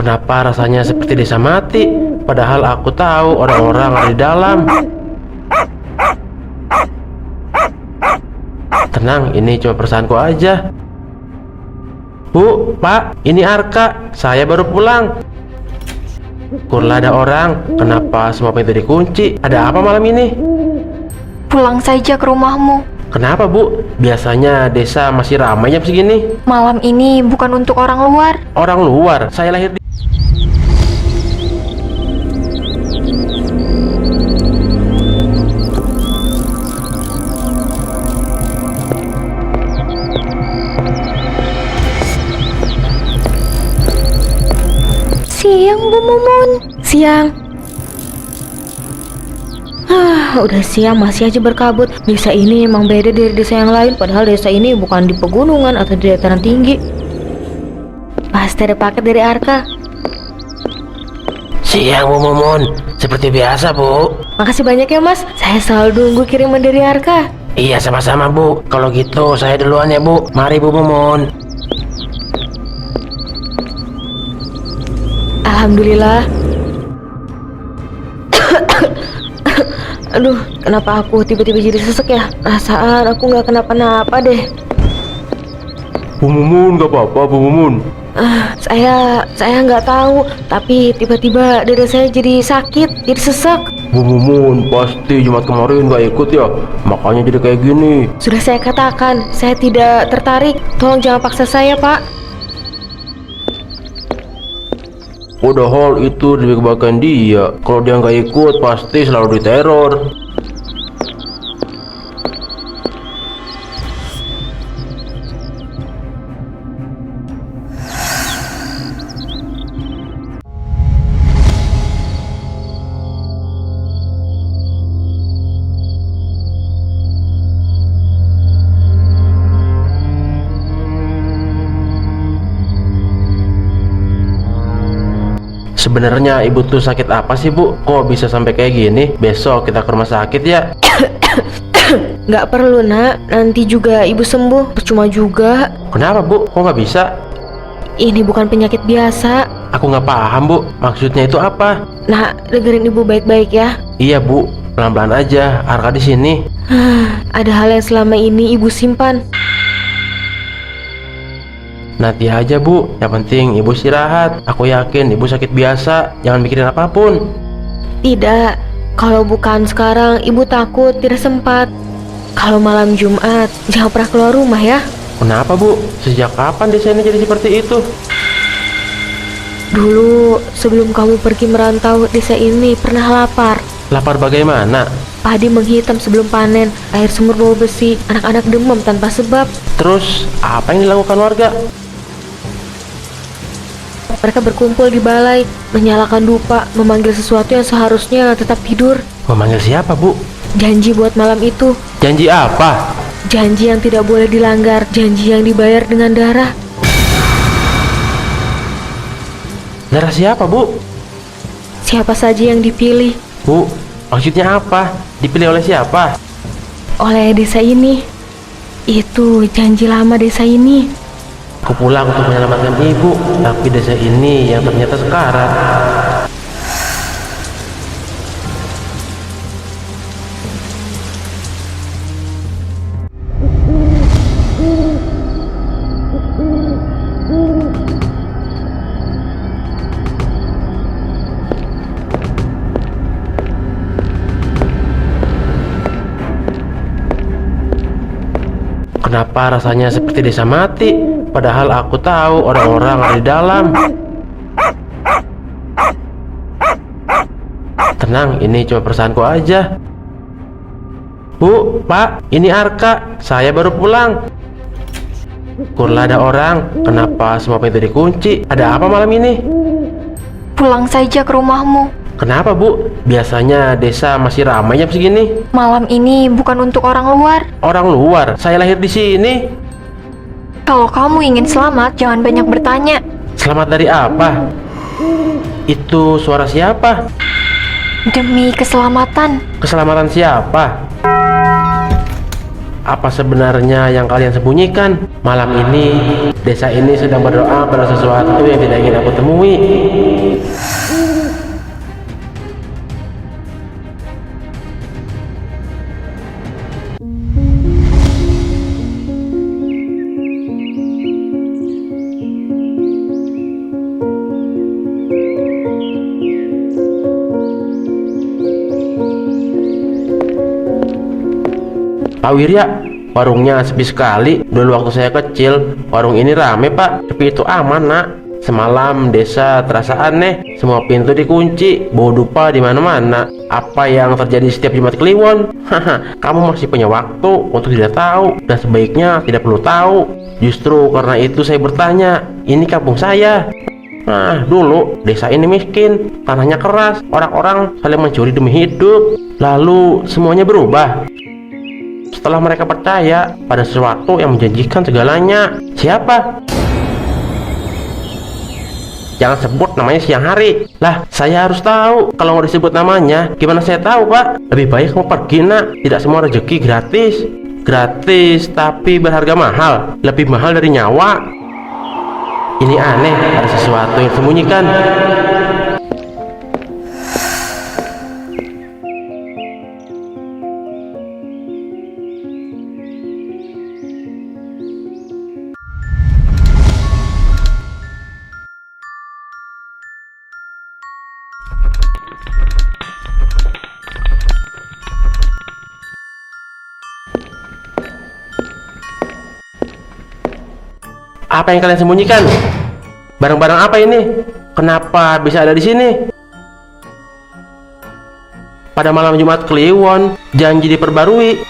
Kenapa rasanya seperti desa mati? Padahal aku tahu orang-orang ada di dalam. Tenang, ini cuma perasaanku aja. Bu, Pak, ini Arka. Saya baru pulang. Kurlah ada orang. Kenapa semua pintu dikunci? Ada apa malam ini? Pulang saja ke rumahmu. Kenapa, Bu? Biasanya desa masih ramai jam segini. Malam ini bukan untuk orang luar. Orang luar? Saya lahir di... Siang, Bu Mumun. Siang. Udah siang masih aja berkabut. Desa ini emang beda dari desa yang lain. Padahal desa ini bukan di pegunungan atau di dataran tinggi. Pasti ada paket dari Arka. Siang, Bu Mumun. Seperti biasa, Bu. Makasih banyak ya mas. Saya selalu nunggu kiriman dari Arka. Iya, sama-sama, Bu. Kalau gitu saya duluan ya, Bu. Mari, Bu Mumun. Alhamdulillah. Aduh, kenapa aku tiba-tiba jadi sesek ya? Perasaan aku nggak kenapa-napa deh. Bu Mumun, gak apa-apa, Bu Mumun. Saya nggak tahu, tapi tiba-tiba dada saya jadi sakit, jadi sesek. Bu Mumun, pasti Jumat kemarin gak ikut ya, makanya jadi kayak gini. Sudah saya katakan, saya tidak tertarik. Tolong jangan paksa saya, Pak. Padahal itu demi kebaikan dia. Kalau dia nggak ikut, pasti selalu diteror. Sebenarnya ibu tuh sakit apa sih, Bu? Kok bisa sampai kayak gini? Besok kita ke rumah sakit ya. Nggak perlu nak, nanti juga ibu sembuh. Percuma juga. Kenapa, Bu? Kok nggak bisa? Ini bukan penyakit biasa. Aku nggak paham, Bu. Maksudnya itu apa? Nah, dengerin ibu baik-baik ya. Iya, Bu. Pelan-pelan aja. Arka di sini. Ada hal yang selama ini ibu simpan. Nanti aja, Bu. Yang penting ibu istirahat. Aku yakin ibu sakit biasa. Jangan mikirin apapun. Tidak, kalau bukan sekarang ibu takut tidak sempat. Kalau malam Jumat, jangan pernah keluar rumah ya. Kenapa, Bu? Sejak kapan desa ini jadi seperti itu? Dulu, sebelum kamu pergi merantau, desa ini pernah lapar. Lapar bagaimana? Padi menghitam sebelum panen, air sumur bau besi, anak-anak demam tanpa sebab. Terus, apa yang dilakukan warga? Mereka berkumpul di balai, menyalakan dupa, memanggil sesuatu yang seharusnya tetap tidur. Memanggil siapa, Bu? Janji buat malam itu. Janji apa? Janji yang tidak boleh dilanggar, janji yang dibayar dengan darah. Darah siapa, Bu? Siapa saja yang dipilih, Bu, maksudnya apa? Dipilih oleh siapa? oleh desa ini. Itu janji lama desa ini. Aku pulang untuk menyelamatkan ibu, tapi desa ini yang ternyata sekarat. Kenapa rasanya seperti desa mati? Padahal aku tahu orang-orang ada di dalam. Tenang, ini cuma perasaanku aja. Bu, Pak, ini Arka. Saya baru pulang. Kurlah ada orang. Kenapa semua pintu dikunci? Ada apa malam ini? Pulang saja ke rumahmu. Kenapa, Bu? Biasanya desa masih ramai jam segini. Malam ini bukan untuk orang luar. Orang luar? Saya lahir di sini. Kalau kamu ingin selamat, jangan banyak bertanya. Selamat dari apa? Itu suara siapa? Demi keselamatan. Keselamatan siapa? apa sebenarnya yang kalian sembunyikan? Malam ini, desa ini sedang berdoa pada sesuatu yang tidak ingin aku temui. Pak Wirya, warungnya sepi sekali. Dulu waktu saya kecil, warung ini rame Pak. Tapi itu aman nak. Semalam desa terasa aneh. Semua pintu dikunci, bau dupa di mana-mana. Apa yang terjadi setiap Jumat Kliwon? Haha, kamu masih punya waktu untuk tidak tahu. Dan sebaiknya tidak perlu tahu. Justru karena itu saya bertanya, ini kampung saya. Nah, dulu desa ini miskin, tanahnya keras, orang-orang saling mencuri demi hidup. Lalu semuanya berubah setelah mereka percaya pada sesuatu yang menjanjikan segalanya. Siapa? Jangan sebut namanya siang hari. Lah, saya harus tahu. Kalau mau disebut namanya, gimana saya tahu Pak? Lebih baik kamu pergi nak. Tidak semua rezeki gratis. Gratis tapi berharga mahal. Lebih mahal dari nyawa. Ini aneh, ada sesuatu yang disembunyikan. Apa yang kalian sembunyikan? Barang-barang apa ini? Kenapa bisa ada di sini? Pada malam Jumat Kliwon, janji diperbarui.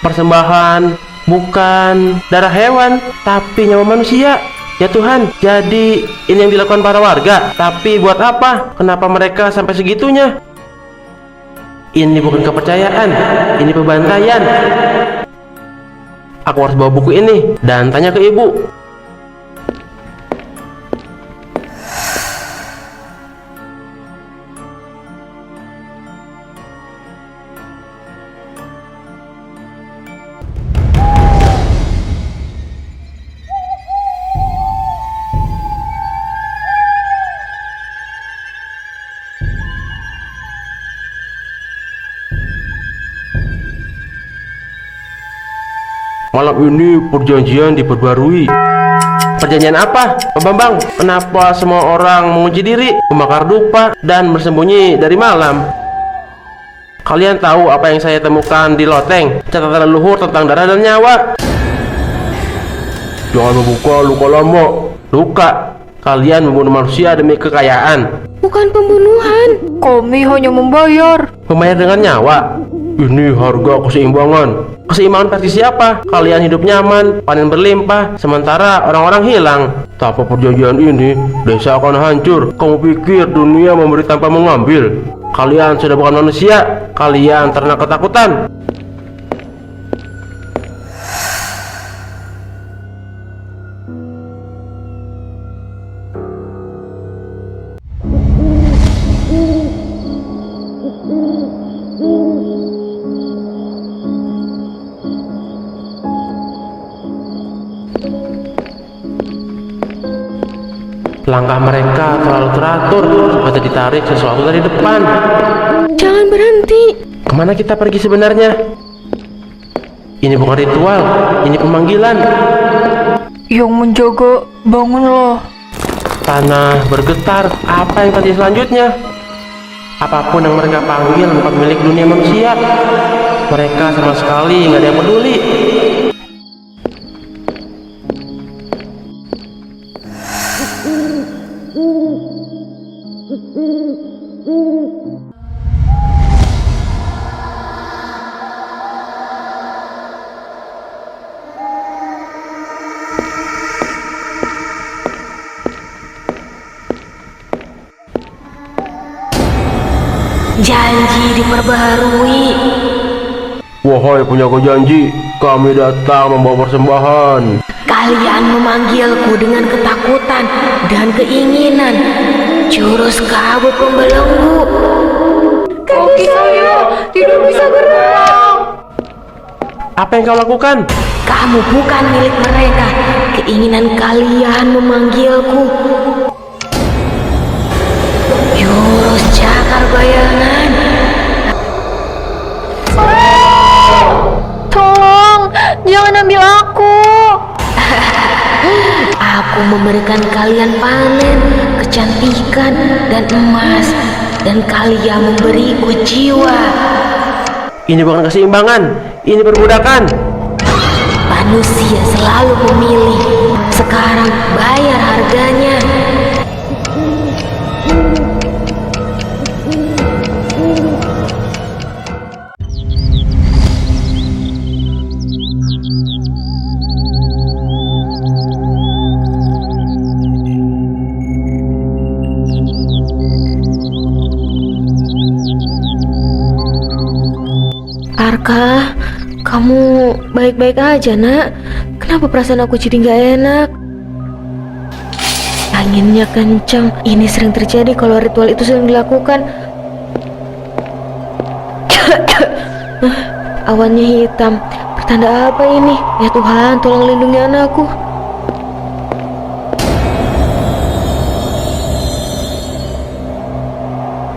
Persembahan bukan darah hewan, tapi nyawa manusia. Ya Tuhan, jadi ini yang dilakukan para warga. Tapi buat apa? Kenapa mereka sampai segitunya? Ini bukan kepercayaan, ini pembantaian. Aku harus bawa buku ini dan tanya ke ibu. Malam ini perjanjian diperbarui. Perjanjian apa, Pak Bambang? Kenapa semua orang mengunci diri, membakar dupa, dan bersembunyi dari malam? Kalian tahu apa yang saya temukan di loteng? Catatan leluhur tentang darah dan nyawa. Jangan membuka luka lama. Luka. Kalian membunuh manusia demi kekayaan. Bukan pembunuhan. Kami hanya membayar. Membayar dengan nyawa. Ini harga keseimbangan. Keseimbangan versi siapa? Kalian hidup nyaman, panen berlimpah, sementara orang-orang hilang. Tanpa perjanjian ini, desa akan hancur. Kamu pikir dunia memberi tanpa mengambil? Kalian sudah bukan manusia. Kalian ternak ketakutan. Langkah mereka terlalu teratur, seperti ditarik sesuatu dari depan. Jangan berhenti. Kemana kita pergi sebenarnya? Ini bukan ritual, ini pemanggilan. Yang menjaga, bangunlah. Tanah bergetar. Apa yang terjadi selanjutnya? Apapun yang mereka panggil bukan milik dunia manusia. Mereka sama sekali nggak ada yang peduli. Janji diperbarui. Wahai penjaga janji, kami datang membawa persembahan. Kalian memanggilku dengan ketakutan dan keinginan. Jurus kabut pembelenggu. Kaki saya tidak bisa gerak. Apa yang kau lakukan? Kamu bukan milik mereka. Keinginan kalian memanggilku. Jurus cakar bayangan. Tolong, jangan ambil aku. Aku memberikan kalian panen, kecantikan, dan emas. Dan kalian memberiku jiwa. Ini bukan keseimbangan, ini perbudakan. Manusia selalu memilih. Sekarang bayar harganya. Arka, kamu baik-baik aja, Nak? Kenapa perasaan aku jadi nggak enak? Anginnya kencang. Ini sering terjadi kalau ritual itu sering dilakukan. Awannya hitam. Pertanda apa ini? Ya Tuhan, tolong lindungi anakku.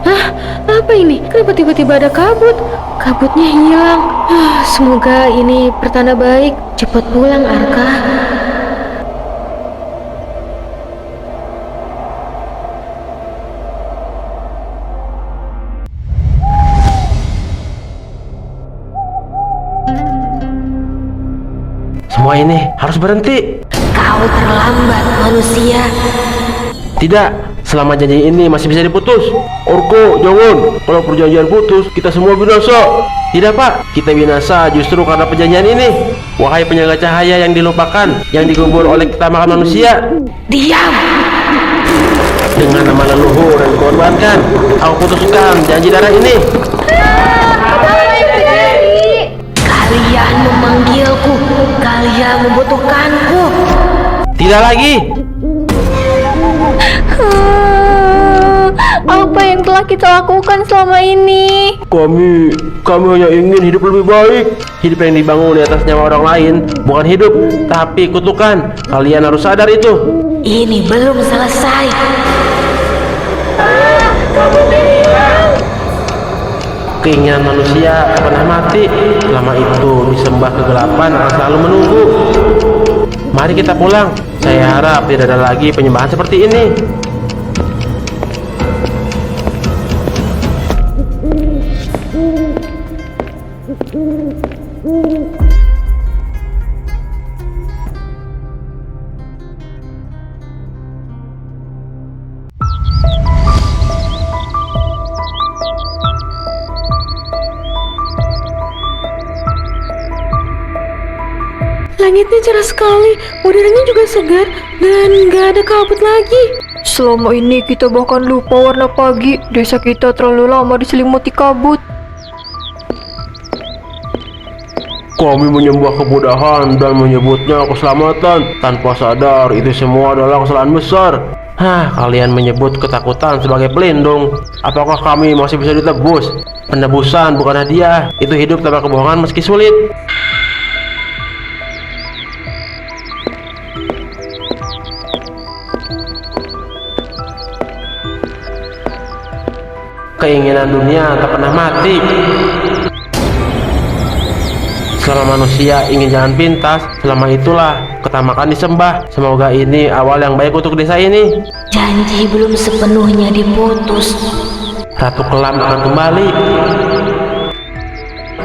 Hah? Apa ini? Kenapa tiba-tiba ada kabut? Kabutnya hilang. Semoga ini pertanda baik. Cepat pulang, Arka. Semua ini harus berhenti. Kau terlambat, manusia. Tidak, selama janji ini masih bisa diputus. Orko, jangan. Kalau perjanjian putus, kita semua binasa. Tidak, Pak, kita binasa justru karena perjanjian ini. Wahai penjaga cahaya yang dilupakan, yang dikubur oleh ketamakan manusia. Diam. Dengan nama leluhur yang dikorbankan, aku putuskan janji darah ini. Kalian memanggilku. Kalian membutuhkanku. Tidak lagi. Apa yang telah kita lakukan selama ini? Kami hanya ingin hidup lebih baik. Hidup yang dibangun di atas nyawa orang lain bukan hidup, tapi kutukan. Kalian harus sadar itu. Ini belum selesai. Keinginan manusia tak pernah mati. Selama itu disembah kegelapan akan selalu menunggu. Mari kita pulang. Saya harap tidak ada lagi penyembahan seperti ini. Langitnya cerah sekali, udaranya juga segar, dan gak ada kabut lagi. Selama ini kita bahkan lupa warna pagi. Desa kita terlalu lama diselimuti kabut. Kami menyembah kemudahan dan menyebutnya keselamatan. Tanpa sadar itu semua adalah kesalahan besar. Kalian menyebut ketakutan sebagai pelindung. Apakah kami masih bisa ditebus? Penebusan bukan hadiah. Itu hidup tanpa kebohongan meski sulit. Keinginan dunia tak pernah mati. Selama manusia ingin jalan pintas, selama itulah ketamakan disembah. Semoga ini awal yang baik untuk desa ini. Janji belum sepenuhnya diputus. Ratu Kelam akan kembali.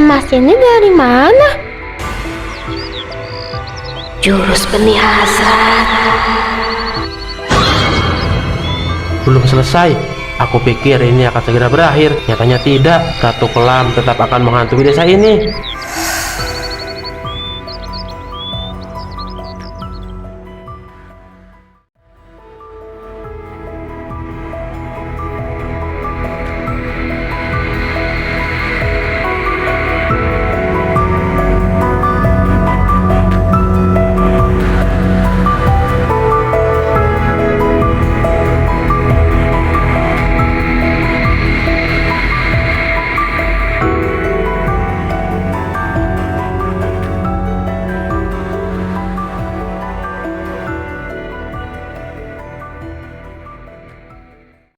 Emas ini dari mana? Jurus benih hasrat. Belum selesai. Aku pikir ini akan segera berakhir. Nyatanya tidak. Ratu Kelam tetap akan menghantui desa ini.